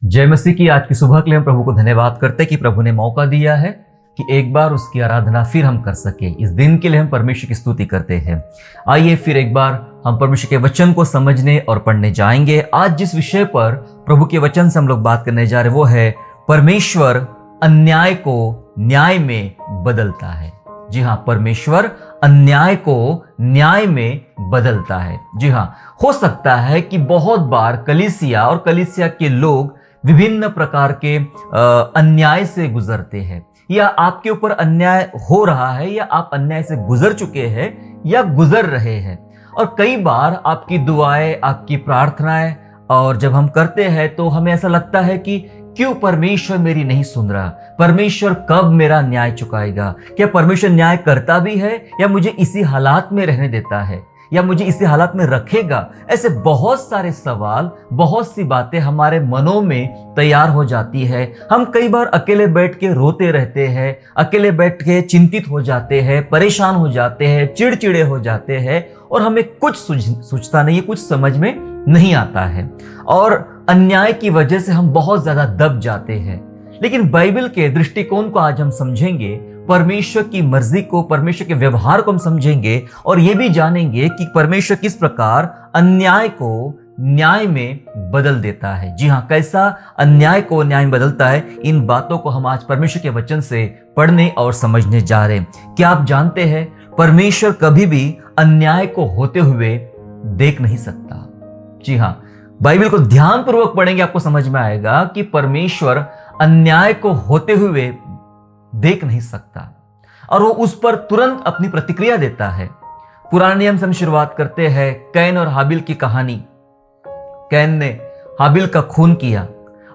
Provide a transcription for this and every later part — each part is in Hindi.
जय मसीह की। आज की सुबह के लिए हम प्रभु को धन्यवाद करते हैं कि प्रभु ने मौका दिया है कि एक बार उसकी आराधना फिर हम कर सके। इस दिन के लिए हम परमेश्वर की स्तुति करते हैं। आइए फिर एक बार हम परमेश्वर के वचन को समझने और पढ़ने जाएंगे। आज जिस विषय पर प्रभु के वचन से हम लोग बात करने जा रहे हैं वो है परमेश्वर अन्याय को न्याय में बदलता है। जी हाँ, परमेश्वर अन्याय को न्याय में बदलता है। जी हाँ, हो सकता है कि बहुत बार कलीसिया और कलीसिया के लोग विभिन्न प्रकार के अन्याय से गुजरते हैं, या आपके ऊपर अन्याय हो रहा है, या आप अन्याय से गुजर चुके हैं या गुजर रहे हैं। और कई बार आपकी दुआएं, आपकी प्रार्थनाएं और जब हम करते हैं तो हमें ऐसा लगता है कि क्यों परमेश्वर मेरी नहीं सुन रहा, परमेश्वर कब मेरा न्याय चुकाएगा, क्या परमेश्वर न्याय करता भी है या मुझे इसी हालात में रहने देता है, या मुझे इसी हालात में रखेगा। ऐसे बहुत सारे सवाल, बहुत सी बातें हमारे मनों में तैयार हो जाती है। हम कई बार अकेले बैठ के रोते रहते हैं, अकेले बैठ के चिंतित हो जाते हैं, परेशान हो जाते हैं, चिड़चिड़े हो जाते हैं और हमें कुछ सूझता नहीं है, कुछ समझ में नहीं आता है और अन्याय की वजह से हम बहुत ज्यादा दब जाते हैं। लेकिन बाइबल के दृष्टिकोण को आज हम समझेंगे, परमेश्वर की मर्जी को, परमेश्वर के व्यवहार को हम समझेंगे और ये भी जानेंगे कि परमेश्वर किस प्रकार अन्याय को न्याय में बदल देता है। जी हाँ, कैसा अन्याय को न्याय में बदलता है, इन बातों को हम आज परमेश्वर के वचन से पढ़ने और समझने जा रहे हैं। क्या आप जानते हैं, परमेश्वर कभी भी अन्याय को होते हुए देख नहीं सकता। जी हाँ, बाइबल को ध्यानपूर्वक पढ़ेंगे, आपको समझ में आएगा कि परमेश्वर अन्याय को होते हुए देख नहीं सकता और वो उस पर तुरंत अपनी प्रतिक्रिया देता है। पुराने नियम से हम शुरुआत करते हैं कैन और हाबिल की कहानी। कैन ने हाबिल का खून किया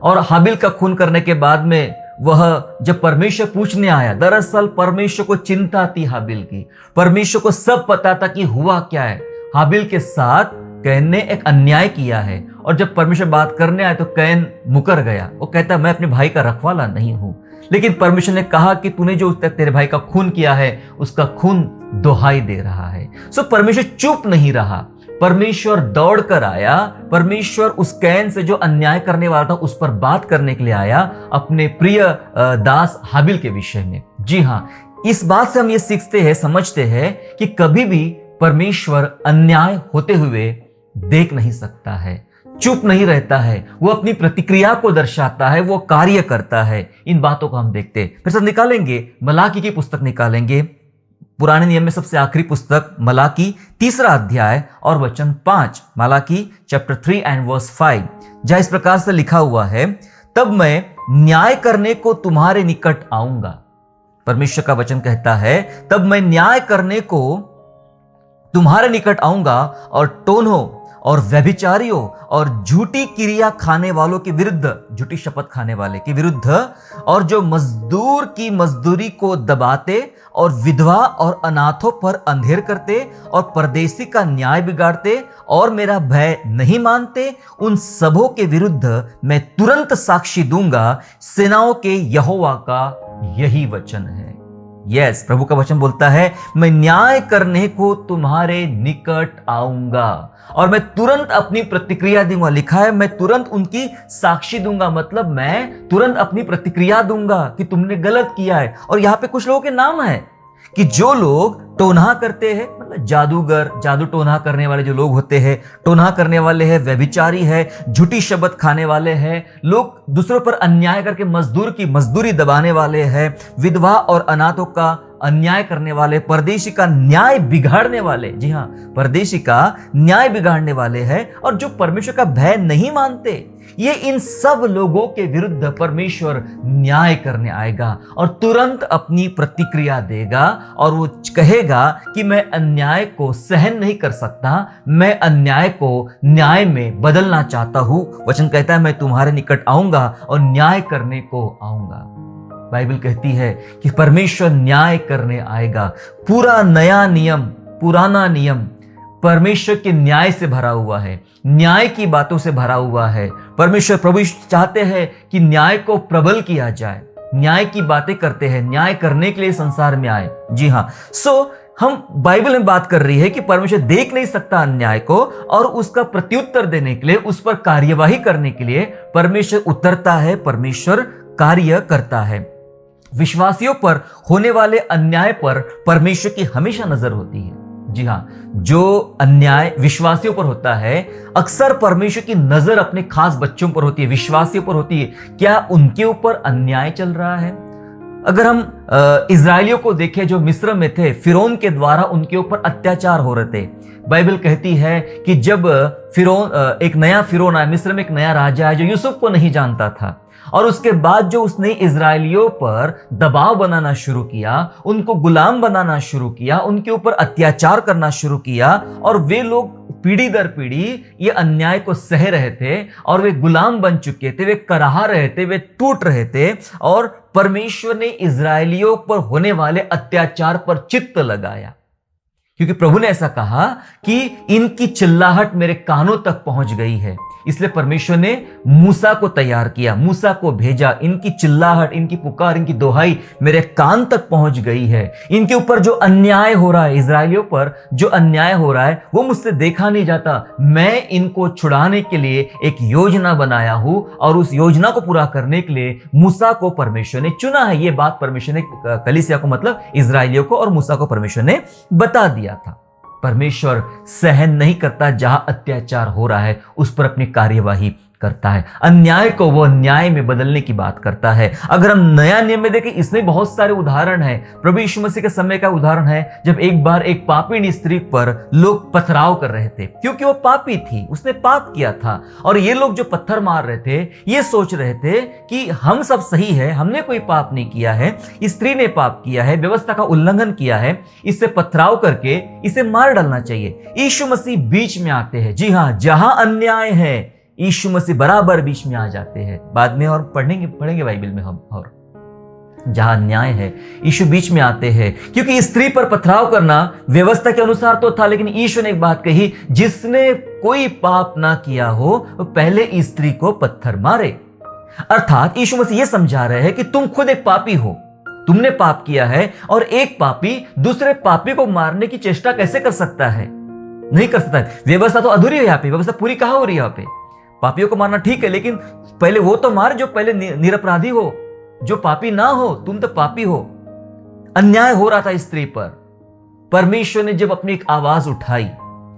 और हाबिल का खून करने के बाद में वह जब परमेश्वर पूछने आया, दरअसल परमेश्वर को चिंता थी हाबिल की, परमेश्वर को सब पता था कि हुआ क्या है। हाबिल के साथ कैन ने एक अन्याय किया है और जब परमेश्वर बात करने आए तो कैन मुकर गया। वो कहता मैं अपने भाई का रखवाला नहीं हूं। लेकिन परमेश्वर ने कहा कि तूने जो तेरे भाई का खून किया है उसका खून दुहाई दे रहा है। सो परमेश्वर चुप नहीं रहा, परमेश्वर दौड़ कर आया। परमेश्वर उस कैन से जो अन्याय करने वाला था उस पर बात करने के लिए आया, अपने प्रिय दास हाबिल के विषय में। जी हाँ, इस बात से हम ये सीखते हैं, समझते हैं कि कभी भी परमेश्वर अन्याय होते हुए देख नहीं सकता है, चुप नहीं रहता है, वो अपनी प्रतिक्रिया को दर्शाता है, वो कार्य करता है। इन बातों को हम देखते हैं। फिर सब निकालेंगे, मलाकी की पुस्तक निकालेंगे, पुराने नियम में सबसे आखिरी पुस्तक मलाकी 3 अध्याय और वचन 5, मलाकी चैप्टर 3 एंड वर्स 5, जहां इस प्रकार से लिखा हुआ है, तब मैं न्याय करने को तुम्हारे निकट आऊंगा। परमेश्वर का वचन कहता है, तब मैं न्याय करने को तुम्हारे निकट आऊंगा और टोन्हों और व्यभिचारियों और झूठी क्रिया खाने वालों के विरुद्ध, झूठी शपथ खाने वाले के विरुद्ध, और जो मजदूर की मजदूरी को दबाते और विधवा और अनाथों पर अंधेर करते और परदेशी का न्याय बिगाड़ते और मेरा भय नहीं मानते, उन सबों के विरुद्ध मैं तुरंत साक्षी दूंगा। सेनाओं के यहोवा का यही वचन है। यस, प्रभु का वचन बोलता है, मैं न्याय करने को तुम्हारे निकट आऊंगा और मैं तुरंत अपनी प्रतिक्रिया दूंगा। लिखा है, मैं तुरंत उनकी साक्षी दूंगा, मतलब मैं तुरंत अपनी प्रतिक्रिया दूंगा कि तुमने गलत किया है। और यहां पे कुछ लोगों के नाम है कि जो लोग टोन्हा करते हैं, मतलब जादूगर, जादू टोन्हा करने वाले जो लोग होते हैं, टोन्हा करने वाले हैं, व्यभिचारी है, झूठी शपथ खाने वाले हैं, लोग दूसरों पर अन्याय करके मजदूर की मजदूरी दबाने वाले हैं, विधवा और अनाथों का अन्याय करने वाले, परदेशी का न्याय बिगाड़ने वाले। जी हाँ, परदेशी का न्याय बिगाड़ने वाले हैं और जो परमेश्वर का भय नहीं मानते, ये इन सब लोगों के विरुद्ध परमेश्वर न्याय करने आएगा और तुरंत अपनी प्रतिक्रिया देगा और वो कहेगा कि मैं अन्याय को सहन नहीं कर सकता, मैं अन्याय को न्याय में बदलना चाहता हूं। वचन कहता है, मैं तुम्हारे निकट आऊंगा और न्याय करने को आऊंगा। बाइबल कहती है कि परमेश्वर न्याय करने आएगा। पूरा नया नियम, पुराना नियम परमेश्वर के न्याय से भरा हुआ है, न्याय की बातों से भरा हुआ है। परमेश्वर प्रभु चाहते हैं कि न्याय को प्रबल किया जाए, न्याय की बातें करते हैं, न्याय करने के लिए संसार में आए। जी हाँ, सो हम बाइबल में बात कर रही है कि परमेश्वर देख नहीं सकता अन्याय को, और उसका प्रत्युत्तर देने के लिए, उस पर कार्यवाही करने के लिए परमेश्वर उतरता है, परमेश्वर कार्य करता है। विश्वासियों पर होने वाले अन्याय पर परमेश्वर की हमेशा नजर होती है। जी हाँ, जो अन्याय विश्वासियों पर होता है, अक्सर परमेश्वर की नजर अपने खास बच्चों पर होती है, विश्वासियों पर होती है। क्या उनके ऊपर अन्याय चल रहा है? अगर हम इजरायलियों को देखें जो मिस्र में थे, फिरौन के द्वारा उनके ऊपर अत्याचार हो रहे थे। बाइबल कहती है कि जब एक नया फिरौन आया, मिस्र में एक नया राजा है जो यूसुफ को नहीं जानता था, और उसके बाद जो उसने इजरायलियों पर दबाव बनाना शुरू किया, उनको गुलाम बनाना शुरू किया, उनके ऊपर अत्याचार करना शुरू किया, और वे लोग पीढ़ी दर पीढ़ी ये अन्याय को सह रहे थे, और वे गुलाम बन चुके थे, वे कराह रहे थे, वे टूट रहे थे। और परमेश्वर ने इजरायलियों पर होने वाले अत्याचार पर चित्त लगाया, क्योंकि प्रभु ने ऐसा कहा कि इनकी चिल्लाहट मेरे कानों तक पहुंच गई है। इसलिए परमेश्वर ने मूसा को तैयार किया, मूसा को भेजा। इनकी चिल्लाहट, इनकी पुकार, इनकी दोहाई मेरे कान तक पहुंच गई है। इनके ऊपर जो अन्याय हो रहा है, इजरायलियों पर जो अन्याय हो रहा है, वो मुझसे देखा नहीं जाता। मैं इनको छुड़ाने के लिए एक योजना बनाया हूं, और उस योजना को पूरा करने के लिए मूसा को परमेश्वर ने चुना है। ये बात परमेश्वर ने कलीसिया को, मतलब इजरायलियों को और मूसा को परमेश्वर ने बता दिया था। परमेश्वर सहन नहीं करता जहां अत्याचार हो रहा है, उस पर अपनी कार्यवाही करता है। अन्याय को वो न्याय में बदलने की बात करता है। अगर हम नया नियम में देखें, इसमें बहुत सारे उदाहरण हैं। प्रभु यीशु मसीह के समय का उदाहरण है, जब एक बार एक पापी स्त्री पर लोग पथराव कर रहे थे, क्योंकि वो पापी थी, उसने पाप किया था। और ये लोग जो पत्थर मार रहे थे, ये सोच रहे थे कि हम सब सही है, हमने कोई पाप नहीं किया है, इस स्त्री ने पाप किया है, व्यवस्था का उल्लंघन किया है, इससे पथराव करके इसे मार डालना चाहिए। यीशु मसीह बीच में आते हैं। जी हाँ, जहां अन्याय है, यीशु मसीह बराबर बीच में आ जाते हैं। बाद में और पढ़ेंगे बाइबल में हम, और जहां न्याय है यीशु बीच में आते हैं। क्योंकि स्त्री पर पथराव करना व्यवस्था के अनुसार तो था, लेकिन यीशु ने एक बात कही, जिसने कोई पाप ना किया हो वो पहले इस स्त्री को पत्थर मारे। अर्थात यीशु मसीह ये समझा रहे हैं कि तुम खुद एक पापी हो, तुमने पाप किया है, और एक पापी दूसरे पापी को मारने की चेष्टा कैसे कर सकता है? नहीं कर सकता। व्यवस्था तो अधूरी है, यहाँ पे व्यवस्था पूरी कहां हो रही है? यहाँ पे पापियों को मारना ठीक है, लेकिन पहले वो तो मार जो पहले निरपराधी हो, जो पापी ना हो। तुम तो पापी हो। अन्याय हो रहा था इस स्त्री पर। परमेश्वर ने जब अपनी एक आवाज उठाई,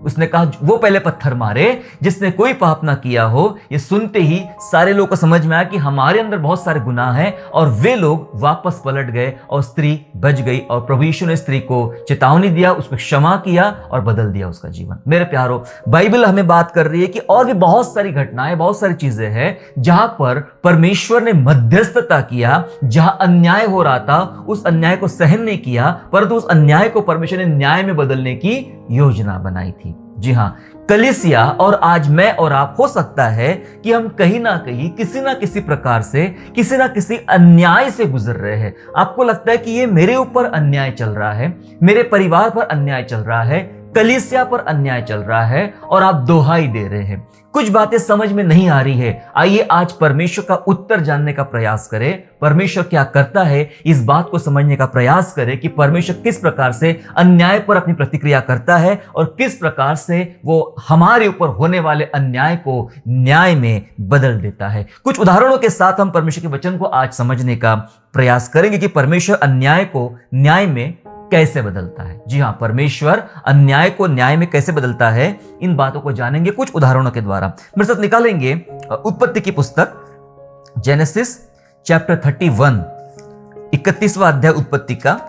उसने कहा वो पहले पत्थर मारे जिसने कोई पाप ना किया हो। ये सुनते ही सारे लोगों को समझ में आया कि हमारे अंदर बहुत सारे गुनाह हैं, और वे लोग वापस पलट गए और स्त्री बच गई। और प्रभु यीशु ने स्त्री को चेतावनी दिया, उसको क्षमा किया और बदल दिया उसका जीवन। मेरे प्यारो, बाइबल हमें बात कर रही है कि और भी बहुत सारी घटनाएं, बहुत सारी चीजें हैं जहां पर परमेश्वर ने मध्यस्थता किया। जहां अन्याय हो रहा था, उस अन्याय को सहन नहीं किया, परंतु उस अन्याय को परमेश्वर ने न्याय में बदलने की योजना बनाई थी। जी हाँ, कलीसिया और आज मैं और आप, हो सकता है कि हम कहीं ना कहीं किसी ना किसी प्रकार से, किसी ना किसी अन्याय से गुजर रहे हैं। आपको लगता है कि ये मेरे ऊपर अन्याय चल रहा है, मेरे परिवार पर अन्याय चल रहा है, कलीसिया पर अन्याय चल रहा है, और आप दोहाई दे रहे हैं। कुछ बातें समझ में नहीं आ रही है। आइए आज परमेश्वर का उत्तर जानने का प्रयास करें। परमेश्वर क्या करता है, इस बात को समझने का प्रयास करें कि परमेश्वर किस प्रकार से अन्याय पर अपनी प्रतिक्रिया करता है, और किस प्रकार से वो हमारे ऊपर होने वाले अन्याय को न्याय में बदल देता है। कुछ उदाहरणों के साथ हम परमेश्वर के वचन को आज समझने का प्रयास करेंगे कि परमेश्वर अन्याय को न्याय में कैसे बदलता है। जी हां, परमेश्वर अन्याय को न्याय में कैसे बदलता है, इन बातों को जानेंगे कुछ उदाहरणों के द्वारा। मेरे साथ निकालेंगे उत्पत्ति की पुस्तक, जेनेसिस चैप्टर 31, 31वां अध्याय उत्पत्ति का,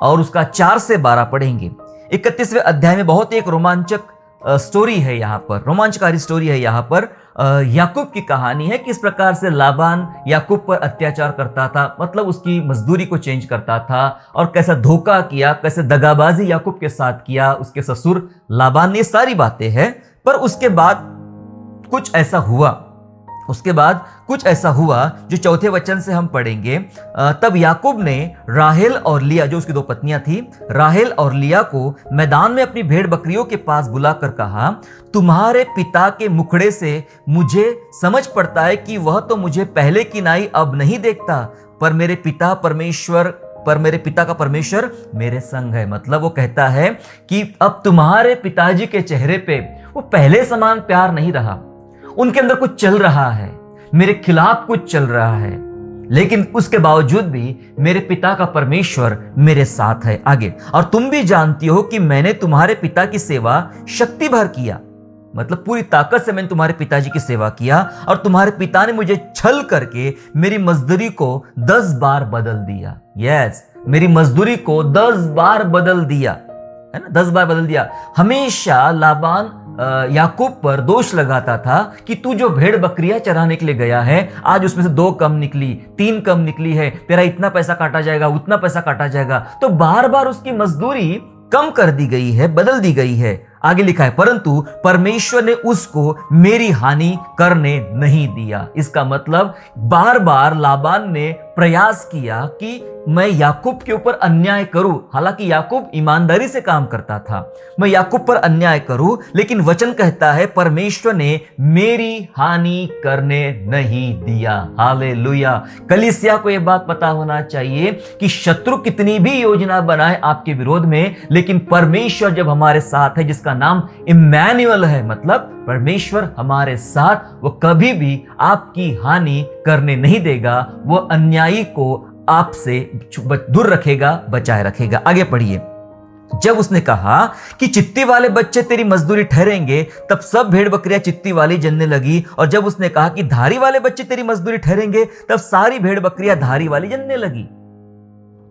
और उसका 4 से 12 पढ़ेंगे। 31वें अध्याय में बहुत ही एक रोमांचक स्टोरी है, यहाँ पर रोमांचकारी स्टोरी है। यहाँ पर याकूब की कहानी है, किस प्रकार से लाबान याकूब पर अत्याचार करता था, मतलब उसकी मजदूरी को चेंज करता था, और कैसा धोखा किया, कैसे दगाबाजी याकूब के साथ किया उसके ससुर लाबान ने। ये सारी बातें हैं। पर उसके बाद कुछ ऐसा हुआ जो चौथे वचन से हम पढ़ेंगे। तब याकूब ने राहेल और लिया, जो उसकी 2 पत्नियां थी, राहेल और लिया को मैदान में अपनी भेड़ बकरियों के पास बुलाकर कहा, तुम्हारे पिता के मुखड़े से मुझे समझ पड़ता है कि वह तो मुझे पहले की नाई अब नहीं देखता, पर मेरे पिता परमेश्वर पर मेरे पिता का परमेश्वर मेरे संग है। मतलब वो कहता है कि अब तुम्हारे पिताजी के चेहरे पे वो पहले समान प्यार नहीं रहा, उनके अंदर कुछ चल रहा है, मेरे खिलाफ कुछ चल रहा है, लेकिन उसके बावजूद भी मेरे पिता का परमेश्वर मेरे साथ है। आगे, और तुम भी जानती हो कि मैंने तुम्हारे पिता की सेवा शक्ति भर किया, मतलब पूरी ताकत से मैंने तुम्हारे पिताजी की सेवा किया, और तुम्हारे पिता ने मुझे छल करके मेरी मजदूरी को 10 बार बदल दिया। यस, मेरी मजदूरी को 10 बार बदल दिया, है ना, 10 बार बदल दिया। हमेशा लाबान याकूब पर दोष लगाता था कि तू जो भेड़ बकरियां चराने के लिए गया है, आज उसमें से 2 कम निकली, 3 कम निकली है, तेरा इतना पैसा काटा जाएगा, उतना पैसा काटा जाएगा। तो बार बार उसकी मजदूरी कम कर दी गई है, बदल दी गई है। आगे लिखा है, परंतु परमेश्वर ने उसको मेरी हानि करने नहीं दिया। इसका मतलब बार बार लाबान ने प्रयास किया कि मैं याकूब के ऊपर अन्याय करूं, हालांकि याकूब ईमानदारी से काम करता था, मैं याकूब पर अन्याय करूं, लेकिन वचन कहता है परमेश्वर ने मेरी हानि करने नहीं दिया। हालेलुया। कलीसिया को यह बात पता होना चाहिए कि शत्रु कितनी भी योजना बनाए आपके विरोध में, लेकिन परमेश्वर जब हमारे साथ है, जिसका नाम इम्मैनुअल है, मतलब परमेश्वर हमारे साथ, वो कभी भी आपकी हानि करने नहीं देगा, वो अन्यायी को आपसे दूर रखेगा, बचाए रखेगा। आगे पढ़िए, जब उसने कहा कि चित्ती वाले बच्चे तेरी मजदूरी ठहरेंगे, तब सब भेड़ बकरियां चित्ती वाली जनने लगी, और जब उसने कहा कि धारी वाले बच्चे तेरी मजदूरी ठहरेंगे, तब सारी भेड़ बकरियां धारी वाली जनने लगी।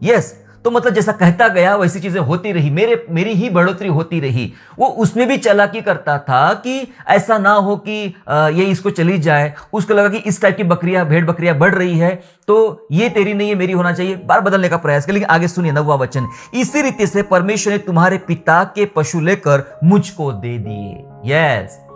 यस, तो मतलब जैसा कहता गया वैसी चीजें होती रही, मेरी ही बढ़ोतरी होती रही। वो उसमें भी चालाकी करता था कि ऐसा ना हो कि ये इसको चली जाए, उसको लगा कि इस टाइप की भेड़ बकरियां बढ़ रही है, तो ये तेरी नहीं है, मेरी होना चाहिए, बार बदलने का प्रयास कर। लेकिन आगे सुनिए 9वां वचन, इसी रीति से परमेश्वर ने तुम्हारे पिता के पशु लेकर मुझको दे दिए। यस,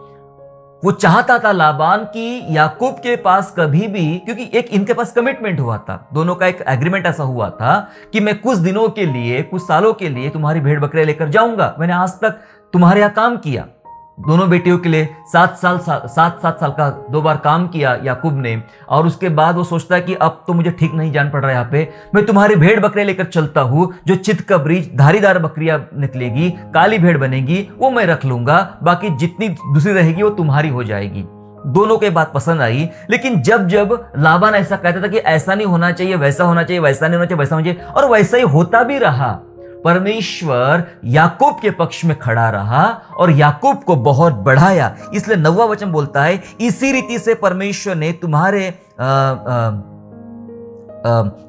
वो चाहता था लाबान की याकूब के पास कभी भी, क्योंकि एक इनके पास कमिटमेंट हुआ था, दोनों का एक एग्रीमेंट ऐसा हुआ था कि मैं कुछ दिनों के लिए, कुछ सालों के लिए तुम्हारी भेड़ बकरियां लेकर जाऊंगा। मैंने आज तक तुम्हारे यहां काम किया, दोनों बेटियों के लिए 7 साल का 2 बार काम किया याकूब ने, और उसके बाद वो सोचता है कि अब तो मुझे ठीक नहीं जान पड़ रहा है, यहाँ पे मैं तुम्हारी भेड़ बकरियां लेकर चलता हूं, जो चितकबरी धारीदार बकरियां निकलेगी, काली भेड़ बनेगी, वो मैं रख लूंगा, बाकी जितनी दूसरी रहेगी वो तुम्हारी हो जाएगी। दोनों के बात पसंद आई, लेकिन जब जब लाबान ऐसा कहता था कि ऐसा नहीं होना चाहिए, वैसा होना चाहिए, वैसा नहीं होना चाहिए, वैसा होना चाहिए, और वैसा ही होता भी रहा, परमेश्वर याकूब के पक्ष में खड़ा रहा और याकूब को बहुत बढ़ाया। इसलिए 9वां वचन बोलता है, इसी रीति से परमेश्वर ने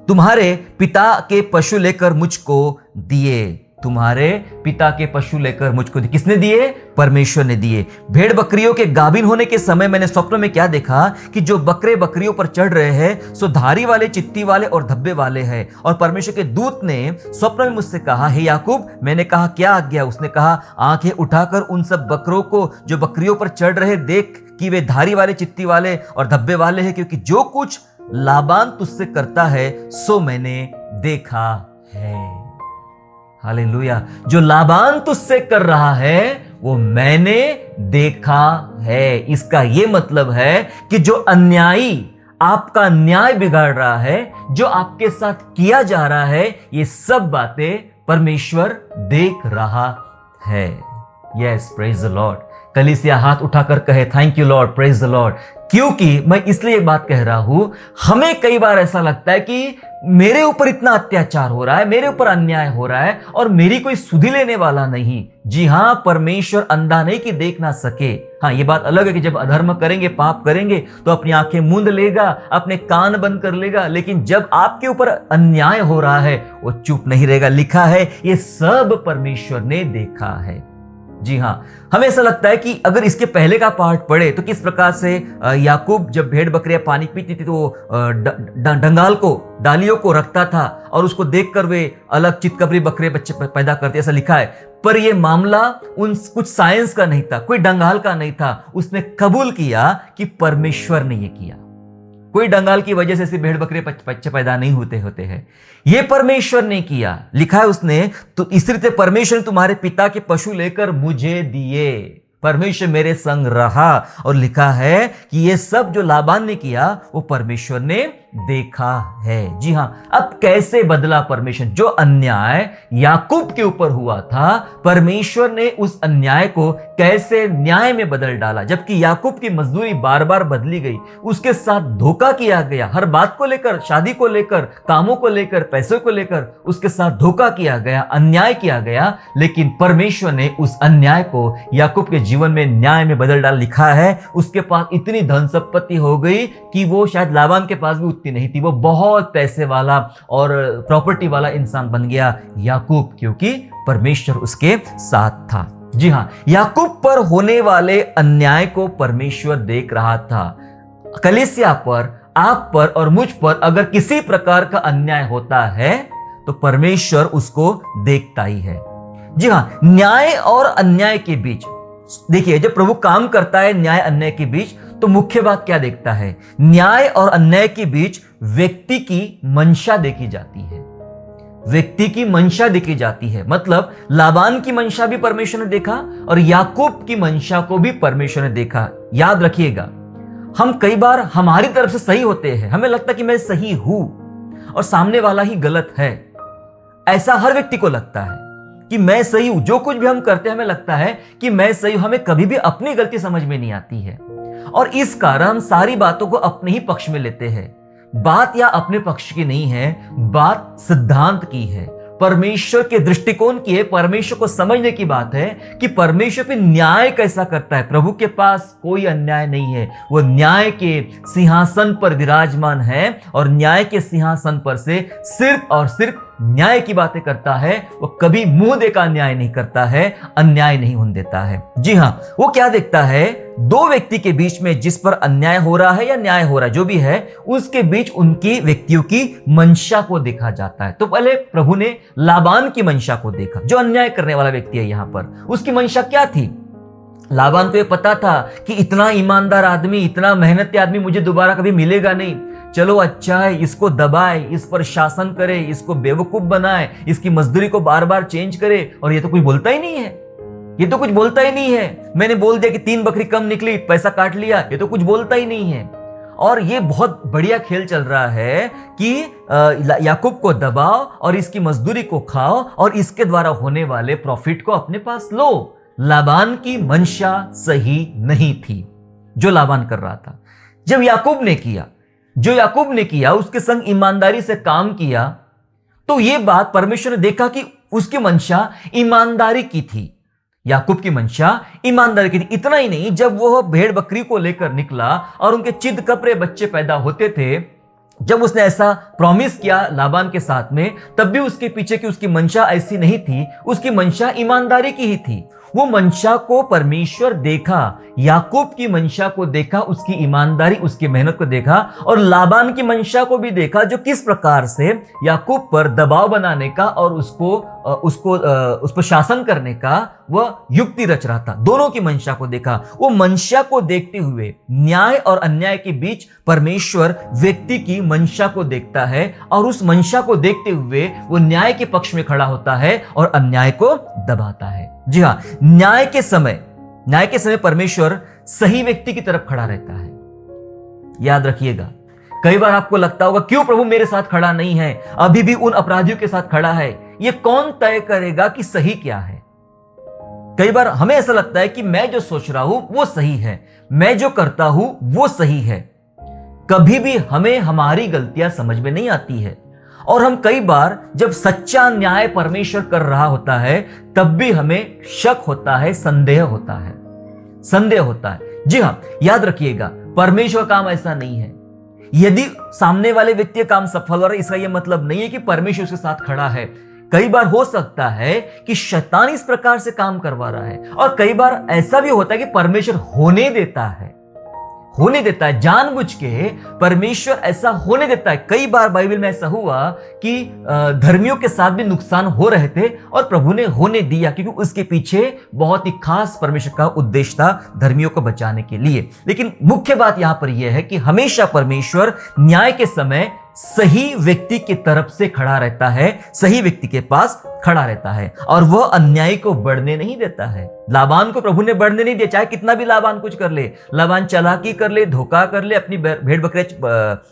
तुम्हारे पिता के पशु लेकर मुझको दिए। तुम्हारे पिता के पशु लेकर मुझको दिए। किसने दिए? परमेश्वर ने दिए। भेड़ बकरियों के गाभिन होने के समय मैंने स्वप्न में क्या देखा कि जो बकरे बकरियों पर चढ़ रहे हैं सो धारी वाले, चित्ती वाले और धब्बे वाले हैं। और परमेश्वर के दूत ने स्वप्न में मुझसे कहा, हे याकूब। मैंने कहा, क्या आज्ञा? उसने कहा, आंखें उठाकर उन सब बकरों को जो बकरियों पर चढ़ रहे देख कि वे धारी वाले, चित्ती वाले और धब्बे वाले हैं, क्योंकि जो कुछ लाबान तुझसे करता है सो मैंने देखा है। हालेलुया। जो लाबान तुझसे कर रहा है वो मैंने देखा है। इसका यह मतलब है कि जो अन्यायी आपका न्याय बिगाड़ रहा है, जो आपके साथ किया जा रहा है, ये सब बातें परमेश्वर देख रहा है। Yes, praise the Lord. कलीसिया हाथ उठाकर कहे, thank you Lord, praise the Lord. क्योंकि मैं इसलिए बात कह रहा हूं, हमें कई बार ऐसा लगता है कि मेरे ऊपर इतना अत्याचार हो रहा है, मेरे ऊपर अन्याय हो रहा है और मेरी कोई सुधि लेने वाला नहीं। जी हां, परमेश्वर अंधा नहीं कि देख ना सके। हाँ, ये बात अलग है कि जब अधर्म करेंगे, पाप करेंगे तो अपनी आंखें मूंद लेगा, अपने कान बंद कर लेगा, लेकिन जब आपके ऊपर अन्याय हो रहा है वो चुप नहीं रहेगा। लिखा है ये सब परमेश्वर ने देखा है। जी हां, हमें ऐसा लगता है कि अगर इसके पहले का पार्ट पढ़े तो किस प्रकार से याकूब जब भेड़ बकरियां पानी पीती थी तो डंगाल को, डालियों को रखता था और उसको देखकर वे अलग चितकबरी बकरे बच्चे पैदा करते, ऐसा लिखा है। पर यह मामला कुछ साइंस का नहीं था, कोई डंगाल का नहीं था। उसने कबूल किया कि परमेश्वर ने यह किया। कोई डंगाल की वजह से ऐसे भेड़ बकरे बच्चे पैदा नहीं होते हैं, ये परमेश्वर ने किया। लिखा है उसने, तो इस रीते परमेश्वर ने तुम्हारे पिता के पशु लेकर मुझे दिए। परमेश्वर मेरे संग रहा। और लिखा है कि ये सब जो लाबान ने किया वो परमेश्वर ने देखा है। जी हाँ, अब कैसे बदला परमेश्वर? जो अन्याय याकूब के ऊपर हुआ था, परमेश्वर ने उस अन्याय को कैसे न्याय में बदल डाला। जबकि याकूब की मजदूरी बार बार बदली गई, उसके साथ धोखा किया गया, हर बात को लेकर, शादी को लेकर, कामों को लेकर, पैसों को लेकर उसके साथ धोखा किया गया, अन्याय किया गया, लेकिन परमेश्वर ने उस अन्याय को याकूब के जीवन में न्याय में बदल डाला। लिखा है उसके पास इतनी धन संपत्ति हो गई कि वो शायद लाबान के पास भी उतनी नहीं थी। वो बहुत पैसे वाला और प्रॉपर्टी वाला इंसान बन गया याकूब, क्योंकि परमेश्वर उसके साथ था। जी हाँ, याकूब पर होने वाले अन्याय को परमेश्वर देख रहा था। कलीसिया पर, आप पर और मुझ पर अगर किसी प्रकार का अन्याय होता है तो परमेश्वर उसको देखता ही है। जी हाँ, न्याय और अन्याय के बीच देखिए, जब प्रभु काम करता है न्याय अन्याय के बीच, तो मुख्य बात क्या देखता है? न्याय और अन्याय के बीच व्यक्ति की मंशा देखी जाती है। व्यक्ति की मंशा देखी जाती है। मतलब लाबान की मंशा भी परमेश्वर ने देखा और याकूब की मंशा को भी परमेश्वर ने देखा। याद रखिएगा, हम कई बार हमारी तरफ से सही होते हैं, हमें लगता है कि मैं सही हूं और सामने वाला ही गलत है। ऐसा हर व्यक्ति को लगता है कि मैं सही हूं। जो कुछ भी हम करते हैं हमें लगता है कि मैं सही हूं। हमें कभी भी अपनी गलती समझ में नहीं आती है और इस कारण हम सारी बातों को अपने ही पक्ष में लेते हैं। बात या अपने पक्ष की नहीं है, बात सिद्धांत की है, परमेश्वर के दृष्टिकोण की है। परमेश्वर को समझने की बात है कि परमेश्वर पे न्याय कैसा करता है। प्रभु के पास कोई अन्याय नहीं है, वो न्याय के सिंहासन पर विराजमान है और न्याय के सिंहासन पर से सिर्फ और सिर्फ न्याय की बातें करता है। वो कभी मुंह देखा न्याय नहीं करता है, अन्याय नहीं होने देता है। जी हाँ, वो क्या देखता है? दो व्यक्ति के बीच में जिस पर अन्याय हो रहा है या न्याय हो रहा है, जो भी है, उसके बीच उनकी व्यक्तियों की मंशा को देखा जाता है। तो पहले प्रभु ने लाबान की मंशा को देखा, जो अन्याय करने वाला व्यक्ति है। यहां पर उसकी मंशा क्या थी? लाबान को यह पता था कि इतना ईमानदार आदमी, इतना मेहनती आदमी मुझे दोबारा कभी मिलेगा नहीं। चलो अच्छा है, इसको दबाए, इस पर शासन करे, इसको बेवकूफ बनाए, इसकी मजदूरी को बार बार चेंज करे, और ये तो कुछ बोलता ही नहीं है। ये तो कुछ बोलता ही नहीं है। मैंने बोल दिया कि 3 बकरी कम निकली, पैसा काट लिया, ये तो कुछ बोलता ही नहीं है। और ये बहुत बढ़िया खेल चल रहा है कि याकूब को दबाओ और इसकी मजदूरी को खाओ और इसके द्वारा होने वाले प्रॉफिट को अपने पास लो। लाबान की मंशा सही नहीं थी जो लाबान कर रहा था। जब याकूब ने किया उसके संग ईमानदारी से काम किया, तो यह बात परमेश्वर ने देखा कि उसकी मंशा ईमानदारी की थी। याकूब की मंशा ईमानदारी की थी। इतना ही नहीं, जब वह भेड़ बकरी को लेकर निकला और उनके चिद कपरे बच्चे पैदा होते थे, जब उसने ऐसा प्रॉमिस किया लाबान के साथ में, तब भी उसके पीछे की उसकी मंशा ऐसी नहीं थी। उसकी मंशा ईमानदारी की ही थी। वो मंशा को परमेश्वर देखा, याकूब की मंशा को देखा, उसकी ईमानदारी, उसकी मेहनत को देखा, और लाबान की मंशा को भी देखा, जो किस प्रकार से याकूब पर दबाव बनाने का और उस पर शासन करने का वह युक्ति रच रहा था। दोनों की मंशा को देखा। वो मंशा को देखते हुए न्याय और अन्याय के बीच परमेश्वर व्यक्ति की मंशा को देखता है और उस मंशा को देखते हुए वो न्याय के पक्ष में खड़ा होता है और अन्याय को दबाता है। जी हाँ, न्याय के समय परमेश्वर सही व्यक्ति की तरफ खड़ा रहता है। याद रखिएगा, कई बार आपको लगता होगा क्यों प्रभु मेरे साथ खड़ा नहीं है, अभी भी उन अपराधियों के साथ खड़ा है। ये कौन तय करेगा कि सही क्या है? कई बार हमें ऐसा लगता है कि मैं जो सोच रहा हूं वो सही है, मैं जो करता हूं वो सही है। कभी भी हमें हमारी गलतियां समझ में नहीं आती है और हम कई बार जब सच्चा न्याय परमेश्वर कर रहा होता है तब भी हमें शक होता है, संदेह होता है। जी हाँ, याद रखिएगा, परमेश्वर का काम ऐसा नहीं है। यदि सामने वाले व्यक्ति का काम सफल हो रहा है, इसका यह मतलब नहीं है कि परमेश्वर उसके साथ खड़ा है। कई बार हो सकता है कि शैतान इस प्रकार से काम करवा रहा है, और कई बार ऐसा भी होता है कि परमेश्वर होने देता है, जानबूझ के परमेश्वर ऐसा होने देता है। कई बार बाइबल में ऐसा हुआ कि धर्मियों के साथ भी नुकसान हो रहे थे और प्रभु ने होने दिया, क्योंकि उसके पीछे बहुत ही खास परमेश्वर का उद्देश्य था, धर्मियों को बचाने के लिए। लेकिन मुख्य बात यहां पर यह है कि हमेशा परमेश्वर न्याय के समय सही व्यक्ति की तरफ से खड़ा रहता है, सही व्यक्ति के पास खड़ा रहता है और वह अन्यायी को बढ़ने नहीं देता है। लाबान को प्रभु ने बढ़ने नहीं दिया, चाहे कितना भी लाबान कुछ कर ले, लाबान चालाकी कर ले, धोखा कर ले, अपनी भेड़ बकरे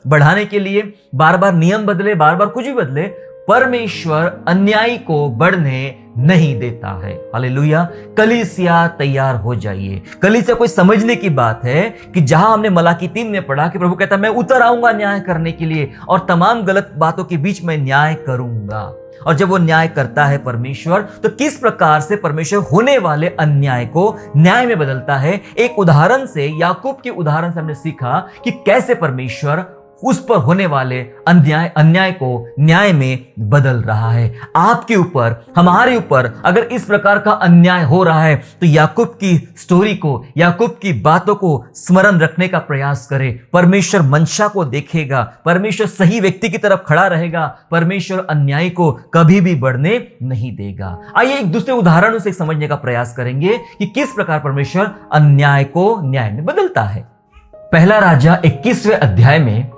बढ़ाने के लिए बार बार नियम बदले, बार बार कुछ भी बदले, परमेश्वर अन्यायी को बढ़ने नहीं देता है। हालेलुया। कलीसिया तैयार हो जाइए। कलीसिया कोई समझने की बात है कि जहां हमने मलाकी 3 में पढ़ा कि प्रभु कहता है मैं उतर आऊंगा न्याय करने के लिए और तमाम गलत बातों के बीच में न्याय करूंगा। और जब वो न्याय करता है परमेश्वर, तो किस प्रकार से परमेश्वर होने वाले अन्याय को न्याय में बदलता है। एक उदाहरण से, याकूब के उदाहरण से हमने सीखा कि कैसे परमेश्वर उस पर होने वाले अन्याय को न्याय में बदल रहा है। आपके ऊपर, हमारे ऊपर अगर इस प्रकार का अन्याय हो रहा है तो याकूब की स्टोरी को, याकूब की बातों को स्मरण रखने का प्रयास करें। परमेश्वर मंशा को देखेगा, परमेश्वर सही व्यक्ति की तरफ खड़ा रहेगा, परमेश्वर अन्याय को कभी भी बढ़ने नहीं देगा। आइए एक दूसरे उदाहरणों से समझने का प्रयास करेंगे कि किस प्रकार परमेश्वर अन्याय को न्याय में बदलता है। पहला राजा 21वें अध्याय में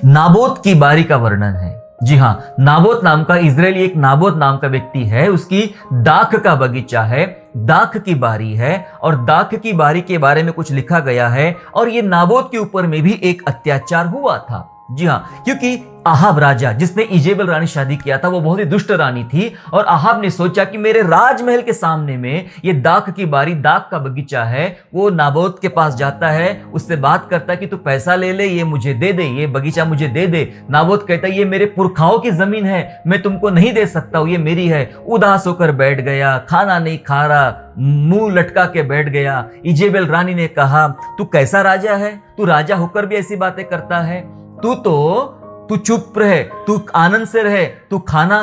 नाबोत की बारी का वर्णन है। जी हां, नाबोत नाम का इजरायली, एक नाबोत नाम का व्यक्ति है, उसकी दाख का बगीचा है, दाख की बारी है और दाख की बारी के बारे में कुछ लिखा गया है। और ये नाबोत के ऊपर में भी एक अत्याचार हुआ था। जी हां, क्योंकि आहाब राजा जिसने इजेबेल रानी शादी किया था, वो बहुत ही दुष्ट रानी थी और आहाब ने सोचा कि मेरे राजमहल के सामने में ये दाख की बारी, दाख का बगीचा है। वो नाबोत के पास जाता है, उससे बात करता है कि तू पैसा ले ले, ये मुझे दे दे, ये बगीचा मुझे दे दे। नाबोत कहता है ये मेरे पुरखाओं की जमीन है, मैं तुमको नहीं दे सकता हूं, ये मेरी है। उदास होकर बैठ गया, खाना नहीं खा रहा, मुंह लटका के बैठ गया। इजेबेल रानी ने कहा तू कैसा राजा है, तू राजा होकर भी ऐसी बातें करता है, तू चुप रहे, तू आनंद से रहे, तू खाना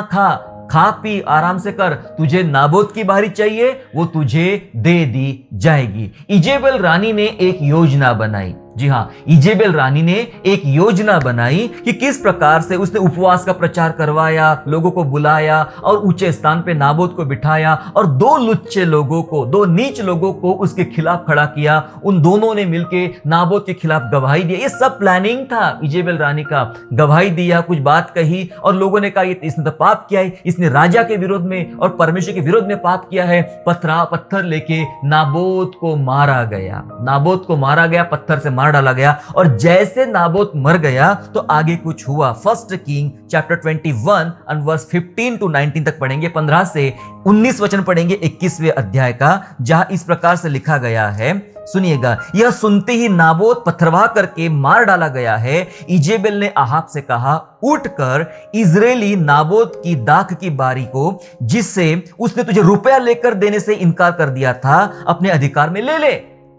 खा पी, आराम से कर, तुझे नाबोत की बारी चाहिए वो तुझे दे दी जाएगी। इजेबेल रानी ने एक योजना बनाई। जी हां, इजेबेल रानी ने एक योजना बनाई कि किस प्रकार से उसने उपवास का प्रचार करवाया, लोगों को बुलाया और ऊंचे स्थान पे नाबोत को बिठाया और 2 लुच्चे लोगों को, 2 नीच लोगों को उसके खिलाफ खड़ा किया। उन दोनों ने मिलकर नाबोत के खिलाफ गवाही दी। ये सब प्लानिंग था इजेबेल रानी का। गवाही दिया, कुछ बात कही और लोगों ने कहा इसने तो पाप किया है, इसने राजा के विरोध में और परमेश्वर के विरोध में पाप किया है। पत्थर लेके नाबोत को मारा गया, नाबोत को मारा गया, पत्थर से मार डाला गया। और जैसे नाबोत मर गया तो आगे कुछ हुआ। 1 किंग चैप्टर 21 और वर्स 15 to 19 तक पढ़ेंगे, 15 से 19 वचन पढ़ेंगे 21वें अध्याय का, जहां इस प्रकार से लिखा गया है, सुनिएगा। यह सुनते ही नाबोत पथरवाह करके मार डाला गया है। इजेबेल ने आहाब से कहा उठकर इजरायली नाबोत की दाख की बारी को, जिससे उसने तुझे रुपया लेकर देने से इनकार कर दिया था, अपने अधिकार में ले ले,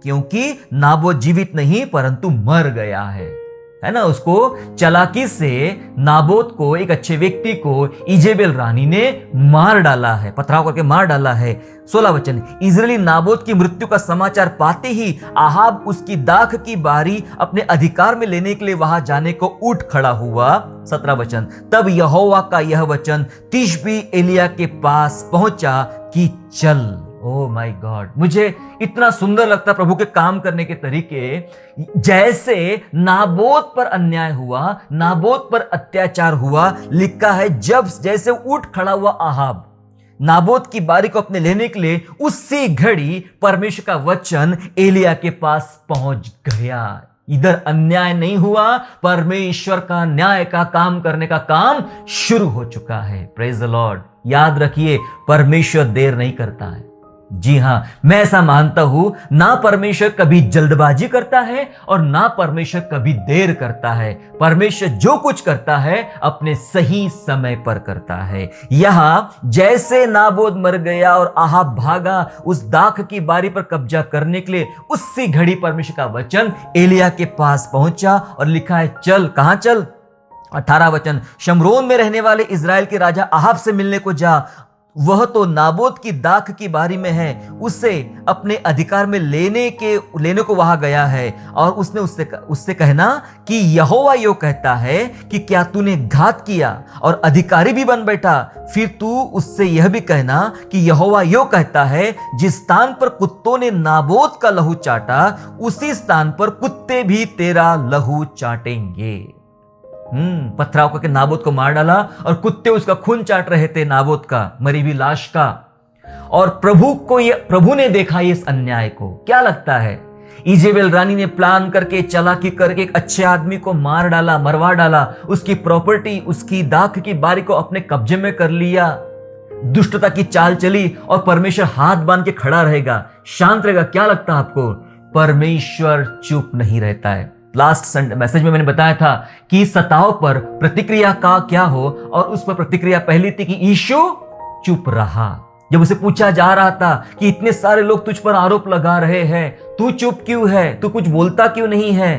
क्योंकि नाबोत जीवित नहीं परंतु मर गया है ना। उसको चालाकी से नाबोत को, एक अच्छे व्यक्ति को इजेबेल रानी ने मार डाला है, पथराव करके मार डाला है। 16 वचन, इजरायली नाबोत की मृत्यु का समाचार पाते ही आहाब उसकी दाख की बारी अपने अधिकार में लेने के लिए वहां जाने को उठ खड़ा हुआ। 17 वचन, तब यहोवा का यह वचन तिशबी एलिया के पास पहुंचा कि चल। ओह माय गॉड, मुझे इतना सुंदर लगता प्रभु के काम करने के तरीके। जैसे नाबोत पर अन्याय हुआ, नाबोत पर अत्याचार हुआ, लिखा है जैसे उठ खड़ा हुआ आहाब नाबोत की बारी को अपने लेने के लिए, उसी घड़ी परमेश्वर का वचन एलिया के पास पहुंच गया। इधर अन्याय नहीं हुआ, परमेश्वर का न्याय का काम करने का काम शुरू हो चुका है। Praise the Lord. याद रखिए, परमेश्वर देर नहीं करता है। जी हां, मैं ऐसा मानता हूं, ना परमेश्वर कभी जल्दबाजी करता है और ना परमेश्वर कभी देर करता है। परमेश्वर जो कुछ करता है अपने सही समय पर करता है। यहां जैसे नाबोत मर गया और आहाब भागा उस दाख की बारी पर कब्जा करने के लिए, उसी घड़ी परमेश्वर का वचन एलिया के पास पहुंचा और लिखा है चल। कहां चल? 18 वचन, शमरोन में रहने वाले इजराइल के राजा आहाब से मिलने को जा, वह तो नाबोत की दाख की बारी में है, उसे अपने अधिकार में लेने को वहां गया है। और उसने उससे कहना कि यहोवा यो कहता है कि क्या तूने घात किया और अधिकारी भी बन बैठा? फिर तू उससे यह भी कहना कि यहोवा यो कहता है, जिस स्थान पर कुत्तों ने नाबोत का लहू चाटा, उसी स्थान पर कुत्ते भी तेरा लहू चाटेंगे। पथराव करके नाबोत को मार डाला और कुत्ते उसका खून चाट रहे थे, नाबोत का मरी हुई लाश का। और प्रभु ने देखा इस अन्याय को। क्या लगता है, इजेबेल रानी ने प्लान करके, चालाकी करके एक अच्छे आदमी को मार डाला, मरवा डाला, उसकी प्रॉपर्टी, उसकी दाख की बारी को अपने कब्जे में कर लिया, दुष्टता की चाल चली और परमेश्वर हाथ बांध के खड़ा रहेगा, शांत रहेगा? क्या लगता है आपको? परमेश्वर चुप नहीं रहता है। लास्ट मैसेज में मैंने बताया था कि सताव पर प्रतिक्रिया का क्या हो, और उस पर प्रतिक्रिया पहली थी कि यीशु चुप रहा। जब उसे पूछा जा रहा था कि इतने सारे लोग तुझ पर आरोप लगा रहे हैं, तू चुप क्यों है, तू कुछ बोलता क्यों नहीं है?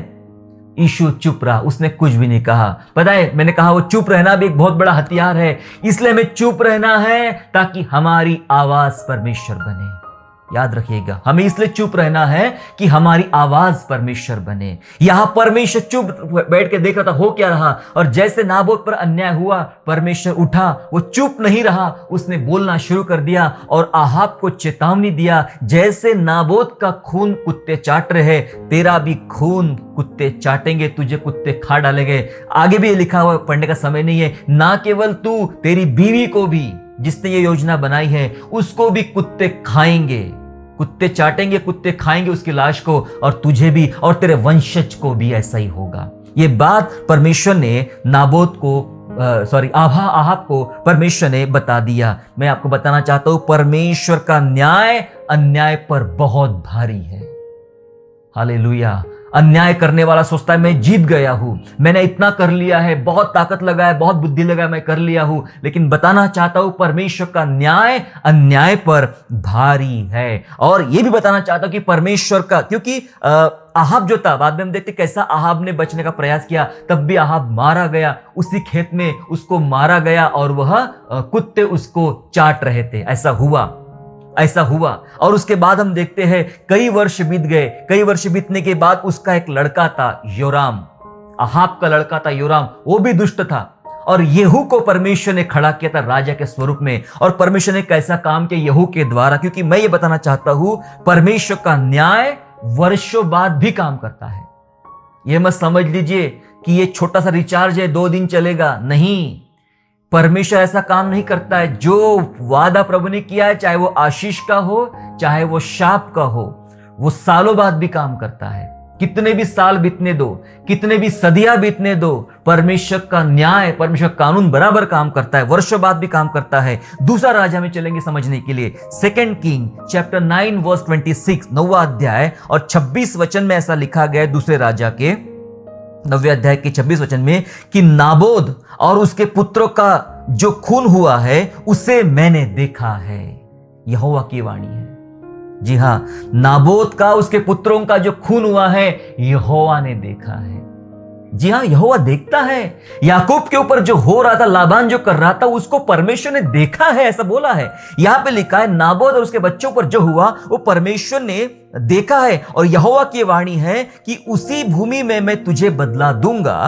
यीशु चुप रहा, उसने कुछ भी नहीं कहा। पता है, मैंने कहा वो चुप रहना भी एक बहुत बड़ा हथियार है, इसलिए हमें चुप रहना है ताकि हमारी आवाज परमेश्वर बने। याद रखिएगा, हमें इसलिए चुप रहना है कि हमारी आवाज परमेश्वर बने। यहां परमेश्वर चुप बैठ के देख रहा था हो क्या रहा, और जैसे नाबोत पर अन्याय हुआ, परमेश्वर उठा, वो चुप नहीं रहा, उसने बोलना शुरू कर दिया और आहाब को चेतावनी दिया, जैसे नाबोत का खून कुत्ते चाट रहे, तेरा भी खून कुत्ते चाटेंगे, तुझे कुत्ते खा डालेंगे। आगे भी लिखा हुआ, पढ़ने का समय नहीं है, ना केवल तू, तेरी बीवी को भी, जिसने ये योजना बनाई है, उसको भी कुत्ते खाएंगे, कुत्ते चाटेंगे, कुत्ते खाएंगे उसकी लाश को, और तुझे भी और तेरे वंशज को भी ऐसा ही होगा। ये बात परमेश्वर ने नाबोत को आहाब को परमेश्वर ने बता दिया। मैं आपको बताना चाहता हूं, परमेश्वर का न्याय अन्याय पर बहुत भारी है। हालेलुया। अन्याय करने वाला सोचता है मैं जीत गया हूं, मैंने इतना कर लिया है, बहुत ताकत लगाया, बहुत बुद्धि लगाया, मैं कर लिया हूं। लेकिन बताना चाहता हूं, परमेश्वर का न्याय अन्याय पर भारी है। और यह भी बताना चाहता हूं कि परमेश्वर का, क्योंकि आहाब जो था, बाद में हम देखते कैसा आहाब ने बचने का प्रयास किया, तब भी आहाब मारा गया, उसी खेत में उसको मारा गया और वह कुत्ते उसको चाट रहे थे। ऐसा हुआ। और उसके बाद हम देखते हैं कई वर्ष बीत गए। कई वर्ष बीतने के बाद उसका एक लड़का था योराम, आहाब का लड़का था योराम, वो भी दुष्ट था, और येहू को परमेश्वर ने खड़ा किया था राजा के स्वरूप में। और परमेश्वर ने कैसा काम किया येहू के द्वारा, क्योंकि मैं ये बताना चाहता हूं, परमेश्वर का न्याय वर्षों बाद भी काम करता है। यह मत समझ लीजिए कि ये छोटा सा रिचार्ज है, 2 दिन चलेगा, नहीं। परमेश्वर ऐसा काम नहीं करता है। जो वादा प्रभु ने किया है, चाहे वो आशीष का हो, चाहे वो शाप का हो, वो सालों बाद भी काम करता है। कितने भी साल बीतने दो, कितने भी सदियां बीतने दो, परमेश्वर का न्याय, परमेश्वर का कानून बराबर काम करता है, वर्षों बाद भी काम करता है। दूसरा राजा में चलेंगे समझने के लिए, 2 किंग चैप्टर 9 वर्स 26, 9वां अध्याय और 26 वचन में ऐसा लिखा गया है, दूसरे राजा के 9वें अध्याय के 26 वचन में, कि नाबोद और उसके पुत्रों का जो खून हुआ है उसे मैंने देखा है। यहोवा की वाणी है। जी हां, नाबोत का, उसके पुत्रों का जो खून हुआ है, यहोवा ने देखा है। जी हां, यहोवा देखता है। याकूब के ऊपर जो हो रहा था, लाबान जो कर रहा था, उसको परमेश्वर ने देखा है, ऐसा बोला है। यहां पे लिखा है नाबोत और उसके बच्चों पर जो हुआ वो परमेश्वर ने देखा है, और यहोवा की वाणी है कि उसी भूमि में मैं तुझे बदला दूंगा।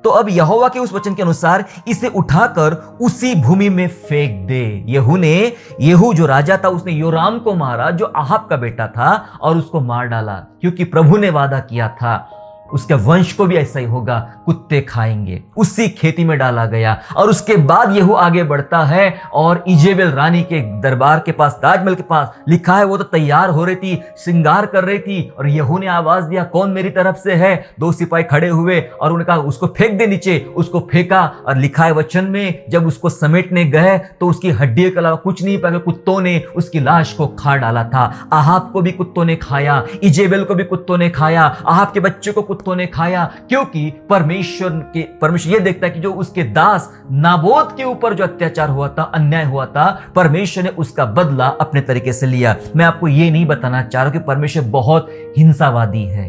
अब यहोवा के उस वचन के अनुसार इसे उठाकर उसी भूमि में फेंक दे। येहू जो राजा था, उसने योराम को मारा जो आहाब का बेटा था, और उसको मार डाला, क्योंकि प्रभु ने वादा किया था उसके वंश को भी ऐसा ही होगा, कुत्ते खाएंगे। उसी खेती में डाला गया। और उसके बाद येहू आगे बढ़ता है और इजेबेल रानी के दरबार के पास, ताजमहल के पास, लिखा है वो तो तैयार हो रही थी, श्रृंगार कर रही थी, और येहू ने आवाज दिया, कौन मेरी तरफ से है? 2 सिपाही खड़े हुए और उन्होंने कहा उसको फेंक दे नीचे। उसको फेंका, और लिखा है वचन में, जब उसको समेटने गए तो उसकी हड्डी के अलावा कुछ नहीं पाया, कुत्तों ने उसकी लाश को खा डाला था। आहाब को भी कुत्तों ने खाया, इजेबेल को भी कुत्तों ने खाया, आहाब के बच्चे को कुत्तों ने खाया, क्योंकि परमेश्वर ये देखता है कि जो उसके दास नाबोत के ऊपर जो अत्याचार हुआ था, अन्याय हुआ था, परमेश्वर ने उसका बदला अपने तरीके से लिया। मैं आपको ये नहीं बताना चाह रहा कि परमेश्वर बहुत हिंसावादी है,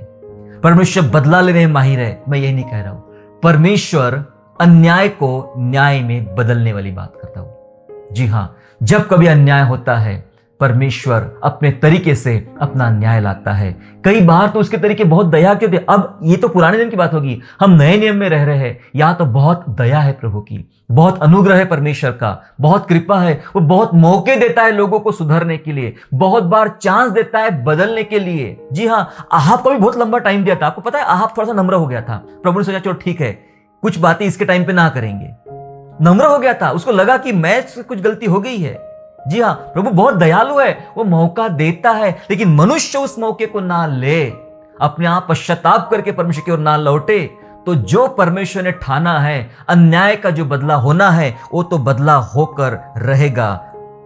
परमेश्वर बदला लेने में माहिर है, मैं ये नहीं कह रहा हूं। परमेश्वर अन्याय को न्याय में बदलने वाली बात करता हूं। जी हां, जब कभी अन्याय होता है, परमेश्वर अपने तरीके से अपना न्याय लाता है। कई बार तो उसके तरीके बहुत दया के होते। अब ये तो पुराने नियम की बात होगी, हम नए नियम में रह रहे हैं। यहां तो बहुत दया है प्रभु की, बहुत अनुग्रह है परमेश्वर का, बहुत कृपा है। वो बहुत मौके देता है लोगों को सुधरने के लिए, बहुत बार चांस देता है बदलने के लिए। जी हां, आहाब को भी बहुत लंबा टाइम दिया था। आपको पता है, आहाब थोड़ा सा नम्र हो गया था। प्रभु ने सोचा चलो ठीक है, कुछ बातें इसके टाइम पे ना करेंगे। नम्र हो गया था, उसको लगा कि मैं से कुछ गलती हो गई है। जी हाँ, प्रभु बहुत दयालु है, वो मौका देता है, लेकिन मनुष्य उस मौके को ना ले, अपने आप पश्चाताप करके परमेश्वर की ओर ना लौटे, तो जो परमेश्वर ने ठाना है, अन्याय का जो बदला होना है वो तो बदला होकर रहेगा।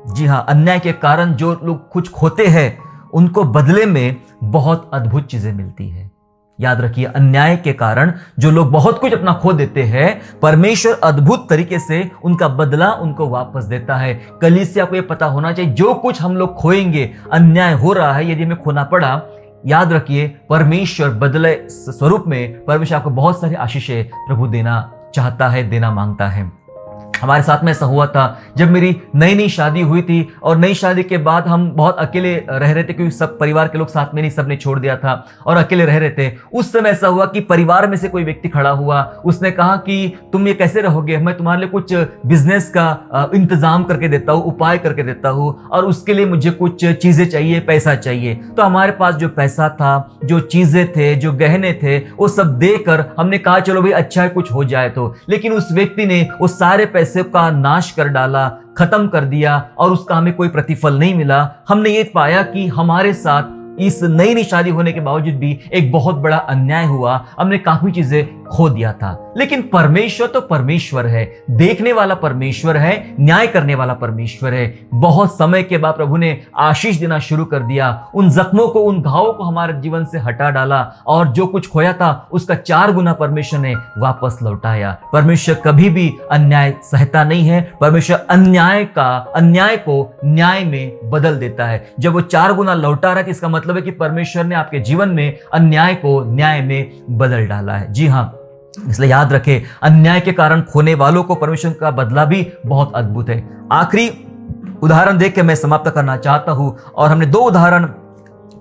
जी हाँ, अन्याय के कारण जो लोग कुछ खोते हैं उनको बदले में बहुत अद्भुत चीजें मिलती है। याद रखिए, अन्याय के कारण जो लोग बहुत कुछ अपना खो देते हैं, परमेश्वर अद्भुत तरीके से उनका बदला उनको वापस देता है। कलीसिया को यह पता होना चाहिए, जो कुछ हम लोग खोएंगे, अन्याय हो रहा है, यदि हमें खोना पड़ा, याद रखिए परमेश्वर बदले स्वरूप में परमेश्वर आपको बहुत सारी आशीषें प्रभु देना चाहता है, देना मांगता है। हमारे साथ में ऐसा हुआ था जब मेरी नई नई शादी हुई थी, और नई शादी के बाद हम बहुत अकेले रह रहे थे, क्योंकि सब परिवार के लोग साथ में नहीं, सबने छोड़ दिया था और अकेले रह रहे थे। उस समय ऐसा हुआ कि परिवार में से कोई व्यक्ति खड़ा हुआ, उसने कहा कि तुम ये कैसे रहोगे, मैं तुम्हारे लिए कुछ बिजनेस का इंतजाम करके देता हूँ, उपाय करके देता हूँ, और उसके लिए मुझे कुछ चीजें चाहिए, पैसा चाहिए। तो हमारे पास जो पैसा था, जो चीजें थे, जो गहने थे, वो सब देकर हमने कहा चलो भाई अच्छा है, कुछ हो जाए तो। लेकिन उस व्यक्ति ने वो सारे पैसे का नाश कर डाला, खत्म कर दिया, और उसका हमें कोई प्रतिफल नहीं मिला। हमने ये पाया कि हमारे साथ इस नई नई शादी होने के बावजूद भी एक बहुत बड़ा अन्याय हुआ, हमने काफी चीजें खो दिया था। लेकिन परमेश्वर तो परमेश्वर है, देखने वाला परमेश्वर है, न्याय करने वाला परमेश्वर है। बहुत समय के बाद प्रभु ने आशीष देना शुरू कर दिया, उन जख्मों को, उन घावों को हमारे जीवन से हटा डाला, और जो कुछ खोया था उसका 4 गुना परमेश्वर ने वापस लौटाया। परमेश्वर कभी भी अन्याय सहता नहीं है, परमेश्वर अन्याय को न्याय में बदल देता है। जब वो 4 गुना लौटा रहा है, इसका मतलब है कि परमेश्वर ने आपके जीवन में अन्याय को न्याय में बदल डाला है। जी हाँ, इसलिए याद रखें, अन्याय के कारण खोने वालों को परमेश्वर का बदला भी बहुत अद्भुत है। आखिरी उदाहरण देख के मैं समाप्त करना चाहता हूं, और हमने 2 उदाहरण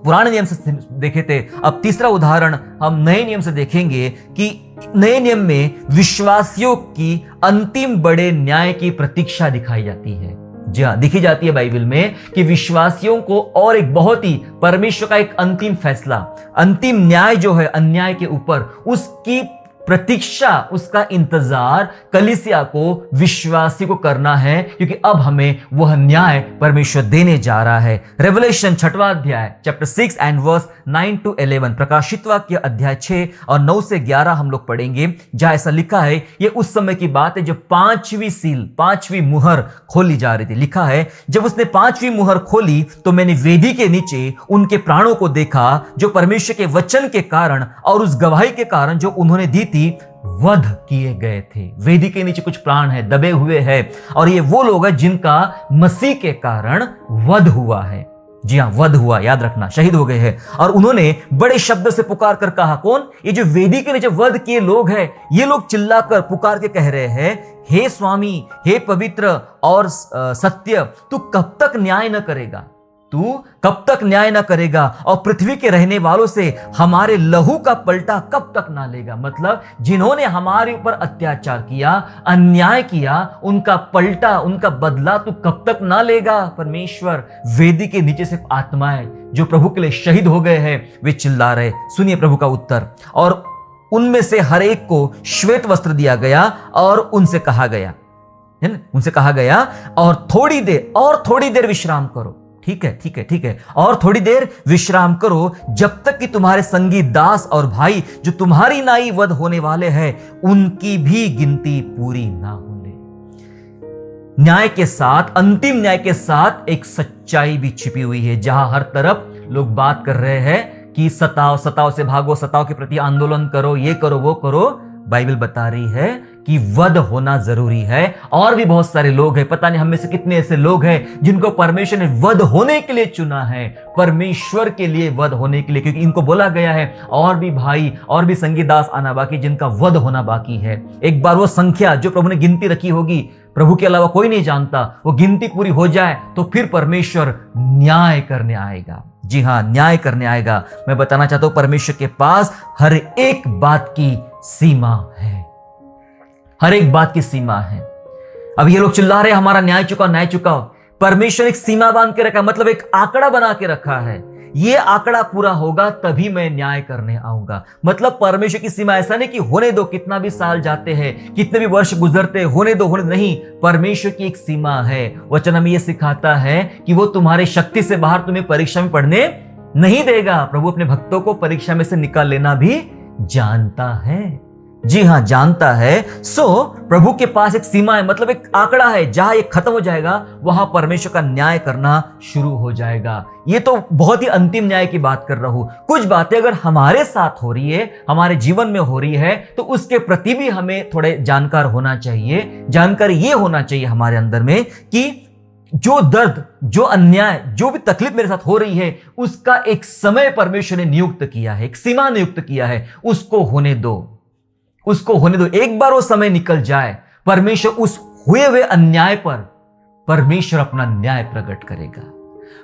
पुराने नियम से देखे थे, अब तीसरा उदाहरण हम नए नियम से देखेंगे कि नए नियम में विश्वासियों की अंतिम बड़े न्याय की प्रतीक्षा दिखाई जाती है। जी हाँ, दिखी जाती है बाइबल में कि विश्वासियों को और एक बहुत ही परमेश्वर का एक अंतिम फैसला, अंतिम न्याय जो है अन्याय के ऊपर, उसकी प्रतीक्षा, उसका इंतजार कलीसिया को, विश्वासी को करना है, क्योंकि अब हमें वह न्याय परमेश्वर देने जा रहा है। रेवलेशन 6वां अध्याय, चैप्टर 6 एंड वर्स 9 to 11, प्रकाशित वाक्य अध्याय 6 और 9 से 11 हम लोग पढ़ेंगे, जहां ऐसा लिखा है। ये उस समय की बात है जब 5वीं सील, 5वीं मुहर खोली जा रही थी। लिखा है, जब उसने 5वीं मुहर खोली तो मैंने वेदी के नीचे उनके प्राणों को देखा, जो परमेश्वर के वचन के कारण और उस गवाही के कारण जो उन्होंने दी वध किए गए थे। वेदी के नीचे कुछ प्राण है, दबे हुए हैं, और ये वो लोग हैं जिनका मसीह के कारण वध हुआ है। जी हां, वध हुआ, याद रखना, शहीद हो गए हैं। और उन्होंने बड़े शब्द से पुकार कर कहा, कौन? ये जो वेदी के नीचे वध किए लोग हैं, ये लोग चिल्लाकर पुकार के कह रहे हैं, हे स्वामी, हे पवित्र और सत्य, तू कब तक न्याय न करेगा? तू कब तक न्याय ना करेगा, और पृथ्वी के रहने वालों से हमारे लहू का पलटा कब तक ना लेगा? मतलब जिन्होंने हमारे ऊपर अत्याचार किया, अन्याय किया, उनका पलटा, उनका बदला तू कब तक ना लेगा? परमेश्वर, वेदी के नीचे से आत्माएं जो प्रभु के लिए शहीद हो गए हैं, वे चिल्ला रहे। सुनिए प्रभु का उत्तर, और उनमें से हर एक को श्वेत वस्त्र दिया गया, और उनसे कहा गया, और थोड़ी देर विश्राम करो। ठीक है, और थोड़ी देर विश्राम करो, जब तक कि तुम्हारे संगी दास और भाई जो तुम्हारी नाई वध होने वाले हैं, उनकी भी गिनती पूरी ना हो ले। न्याय के साथ, अंतिम न्याय के साथ एक सच्चाई भी छिपी हुई है, जहां हर तरफ लोग बात कर रहे हैं कि सताओ से भागो, सताओ के प्रति आंदोलन करो, ये करो, वो करो। बाइबल बता रही है कि वध होना जरूरी है। और भी बहुत सारे लोग हैं, पता नहीं हम में से कितने ऐसे लोग हैं जिनको परमेश्वर ने वध होने के लिए चुना है, परमेश्वर के लिए वध होने के लिए, क्योंकि इनको बोला गया है और भी भाई और भी संगी दास आना बाकी, जिनका वध होना बाकी है। एक बार वो संख्या जो प्रभु ने गिनती रखी होगी, प्रभु के अलावा कोई नहीं जानता, वो गिनती पूरी हो जाए तो फिर परमेश्वर न्याय करने आएगा। जी हां, न्याय करने आएगा। मैं बताना चाहता हूं, परमेश्वर के पास हर एक बात की सीमा है, हर एक बात की सीमा है। अब ये लोग चिल्ला रहे हमारा न्याय चुकाओ, न्याय चुकाओ। परमेश्वर एक सीमा बांध के रखा, मतलब एक आंकड़ा बना के रखा है। ये आंकड़ा पूरा होगा तभी मैं न्याय करने आऊंगा। मतलब परमेश्वर की सीमा ऐसा नहीं कि होने दो, कितना भी साल जाते हैं, कितने भी वर्ष गुजरते, होने दो, नहीं। परमेश्वर की एक सीमा है। वचन हमें यह सिखाता है कि वो तुम्हारे शक्ति से बाहर तुम्हें परीक्षा में पढ़ने नहीं देगा। प्रभु अपने भक्तों को परीक्षा में से निकाल लेना भी जानता है। जी हां, जानता है। प्रभु के पास एक सीमा है, मतलब एक आंकड़ा है, जहां ये खत्म हो जाएगा वहां परमेश्वर का न्याय करना शुरू हो जाएगा। ये तो बहुत ही अंतिम न्याय की बात कर रहा हूं। कुछ बातें अगर हमारे साथ हो रही है, हमारे जीवन में हो रही है, तो उसके प्रति भी हमें थोड़े जानकार होना चाहिए। जानकारी ये होना चाहिए हमारे अंदर में कि जो दर्द, जो अन्याय, जो भी तकलीफ मेरे साथ हो रही है, उसका एक समय परमेश्वर ने नियुक्त किया है, एक सीमा नियुक्त किया है। उसको होने दो, उसको होने दो। एक बार वो समय निकल जाए, परमेश्वर उस हुए हुए अन्याय पर परमेश्वर अपना न्याय प्रकट करेगा।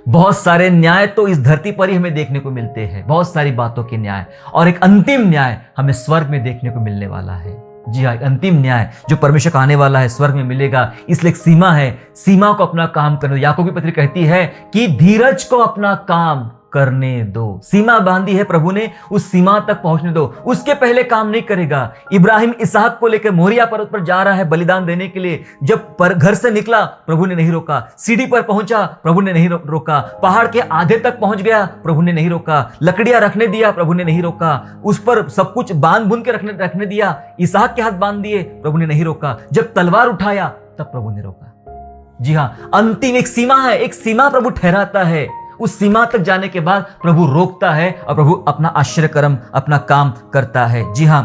बहुत सारे न्याय तो इस धरती पर ही हमें देखने को मिलते हैं, बहुत सारी बातों के न्याय, और एक अंतिम न्याय हमें स्वर्ग में देखने को मिलने वाला है। जी हाँ, अंतिम न्याय जो परमेश्वर का आने वाला है, स्वर्ग में मिलेगा। इसलिए एक सीमा है, सीमा को अपना काम करने दो। याकूब की पत्री कहती है कि धीरज को अपना काम करने दो। सीमा बांधी है प्रभु ने, उस सीमा तक पहुंचने दो। उसके पहले काम नहीं करेगा। इब्राहिम इसहाक को लेकर मोरिया पर्वत पर जा रहा है बलिदान देने के लिए। जब घर से निकला, प्रभु ने नहीं रोका। सीढ़ी पर पहुंचा, प्रभु ने नहीं रोका। पहाड़ के आधे तक पहुंच गया, प्रभु ने नहीं रोका। लकड़ियां रखने दिया, प्रभु ने नहीं रोका। उस पर सब कुछ बांध बुन के रखने दिया। इसहाक के हाथ बांध दिए, प्रभु ने नहीं रोका। जब तलवार उठाया, तब प्रभु ने रोका। जी हां, अंतिम एक सीमा है, एक सीमा प्रभु ठहराता है। उस सीमा तक जाने के बाद प्रभु रोकता है और प्रभु अपना आश्चर्य कर्म, अपना काम करता है। जी हां,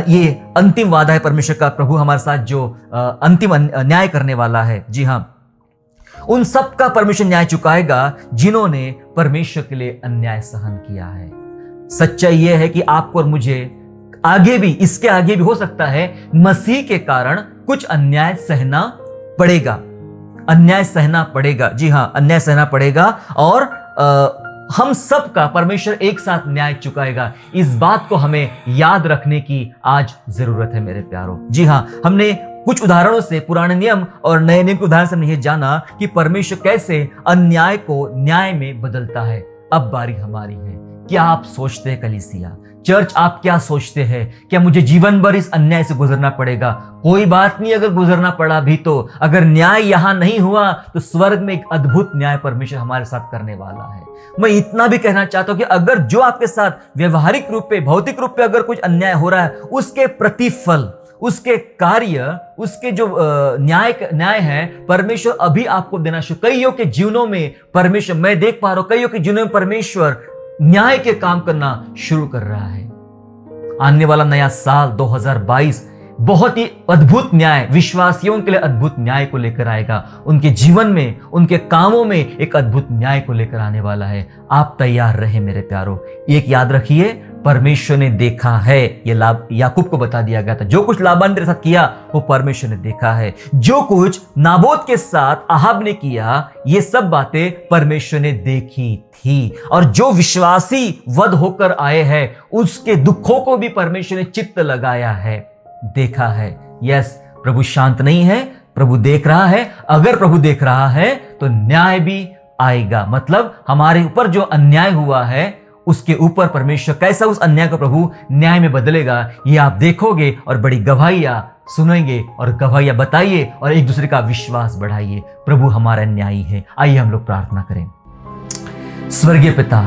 ये अंतिम वादा है परमेश्वर का। प्रभु हमारे साथ जो अंतिम न्याय करने वाला है। जी हां, उन सब का परमेश्वर न्याय चुकाएगा जिन्होंने परमेश्वर के लिए अन्याय सहन किया है। सच्चाई यह है कि आपको और मुझे आगे भी, इसके आगे भी हो सकता है, मसीह के कारण कुछ अन्याय सहना पड़ेगा। अन्याय सहना पड़ेगा। जी हां, अन्याय सहना पड़ेगा, और हम सब का परमेश्वर एक साथ न्याय चुकाएगा। इस बात को हमें याद रखने की आज जरूरत है मेरे प्यारों। जी हां, हमने कुछ उदाहरणों से, पुराने नियम और नए नियम के उदाहरण से हमने ये जाना कि परमेश्वर कैसे अन्याय को न्याय में बदलता है। अब बारी हमारी है। क्या आप सोचते हैं कलीसिया, चर्च, आप क्या सोचते हैं? क्या मुझे जीवन भर इस अन्याय से गुजरना पड़ेगा? कोई बात नहीं, अगर गुजरना पड़ा भी तो, अगर न्याय यहां नहीं हुआ तो स्वर्ग में एक अद्भुत न्याय परमेश्वर हमारे साथ करने वाला है। मैं इतना भी कहना चाहता हूं कि अगर जो आपके साथ व्यवहारिक रूप पे, भौतिक रूप पे अगर कुछ अन्याय हो रहा है, उसके प्रतिफल, उसके कार्य, उसके जो न्याय है, परमेश्वर अभी आपको देना शुरू। कईयों के जीवनों में परमेश्वर, मैं देख पा रहा हूं, कईयों के जीवनों में परमेश्वर न्याय के काम करना शुरू कर रहा है। आने वाला नया साल 2022 बहुत ही अद्भुत न्याय, विश्वासियों के लिए अद्भुत न्याय को लेकर आएगा। उनके जीवन में, उनके कामों में एक अद्भुत न्याय को लेकर आने वाला है। आप तैयार रहे मेरे प्यारों। एक याद रखिए, परमेश्वर ने देखा है। ये लाभ याकूब को बता दिया गया था। जो कुछ लाबान के साथ किया वो परमेश्वर ने देखा है। जो कुछ नाबोत के साथ अहाब ने किया, ये सब बातें परमेश्वर ने देखी थी। और जो विश्वासी वध होकर आए हैं, उसके दुखों को भी परमेश्वर ने चित्त लगाया है, देखा है। यस, प्रभु शांत नहीं है, प्रभु देख रहा है। अगर प्रभु देख रहा है तो न्याय भी आएगा। मतलब हमारे ऊपर जो अन्याय हुआ है, उसके ऊपर परमेश्वर कैसा उस अन्याय को प्रभु न्याय में बदलेगा, ये आप देखोगे और बड़ी गवाहियां सुनेंगे और गवाहियां बताइए और एक दूसरे का विश्वास बढ़ाइए। प्रभु हमारा न्यायी है। आइए हम लोग प्रार्थना करें। स्वर्गीय पिता,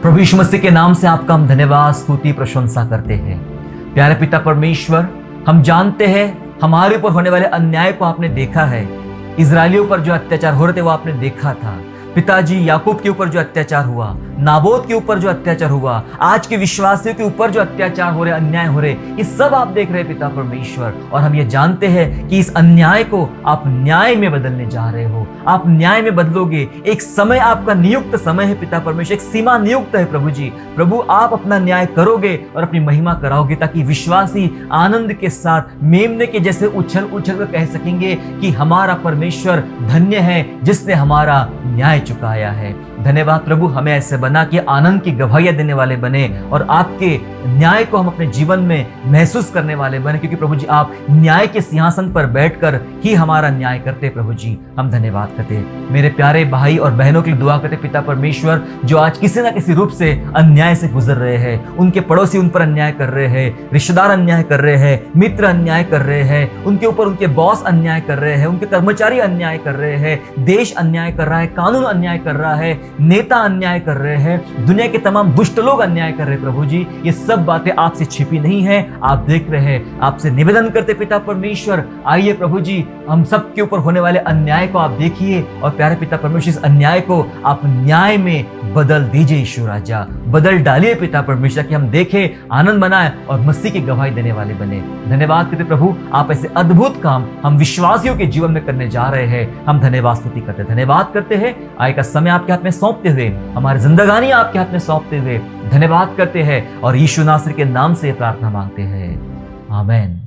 प्रभु यीशु मसीह के नाम से आपका हम धन्यवाद, स्तुति, प्रशंसा करते हैं। प्यारे पिता परमेश्वर, हम जानते हैं हमारे ऊपर होने वाले अन्याय को आपने देखा है। इजरायलियों पर जो अत्याचार हो रहे थे वो आपने देखा था। पिताजी, याकूब के ऊपर जो अत्याचार हुआ, नाबोत के ऊपर जो अत्याचार हुआ, आज के विश्वासियों के ऊपर जो अत्याचार हो रहे, अन्याय हो रहे, ये सब आप देख रहे हैं पिता परमेश्वर। और हम ये जानते हैं कि इस अन्याय को आप न्याय में बदलने जा रहे हो। आप न्याय में बदलोगे। एक समय आपका नियुक्त समय है पिता परमेश्वर, एक सीमा नियुक्त है प्रभु जी। प्रभु, आप अपना न्याय करोगे और अपनी महिमा कराओगे, ताकि विश्वासी आनंद के साथ मेमने के जैसे उछल उछल कर कह सकेंगे कि हमारा परमेश्वर धन्य है जिसने हमारा न्याय चुकाया है। धन्यवाद प्रभु, हमें ऐसे बना के आनंद की गवाहियां देने वाले बने और आपके न्याय को हम अपने जीवन में महसूस करने वाले बने, क्योंकि प्रभु जी आप न्याय के सिंहासन पर बैठकर ही हमारा न्याय करते। प्रभु जी हम धन्यवाद करते। मेरे प्यारे भाई और बहनों के लिए दुआ करते पिता परमेश्वर, जो आज किसी ना किसी रूप से अन्याय से गुजर रहे हैं, उनके पड़ोसी उन पर अन्याय कर रहे हैं, रिश्तेदार अन्याय कर रहे हैं, मित्र अन्याय कर रहे हैं, उनके ऊपर उनके बॉस अन्याय कर रहे हैं, उनके कर्मचारी अन्याय कर रहे हैं, देश अन्याय कर रहा है, कानून अन्याय कर रहा है, नेता अन्याय कर रहे हैं, दुनिया के तमाम दुष्ट लोग अन्याय कर रहे हैं। प्रभु जी ये सब बातें आपसे छिपी नहीं है, आप देख रहे हैं। आपसे निवेदन करते पिता परमेश्वर, आइए प्रभु जी हम सब के ऊपर होने वाले अन्याय को आप देखिए और प्यारे पिता परमेश्वर इस अन्याय को आप न्याय में बदल दीजिए। यीशु राजा बदल डालिए पिता परमेश्वर, कि हम देखें, आनंद मनाएं और मसीह की गवाही देने वाले बने। धन्यवाद करते प्रभु, आप ऐसे अद्भुत काम हम विश्वासियों के जीवन में करने जा रहे हैं। हम धन्यवाद स्तुति करते हैं, धन्यवाद करते हैं। आय का समय आपके हाथ में सौंपते हुए, हमारी जिंदगानी आपके हाथ में सौंपते हुए धन्यवाद करते हैं और यीशु नासरी के नाम से प्रार्थना मांगते हैं, आमीन।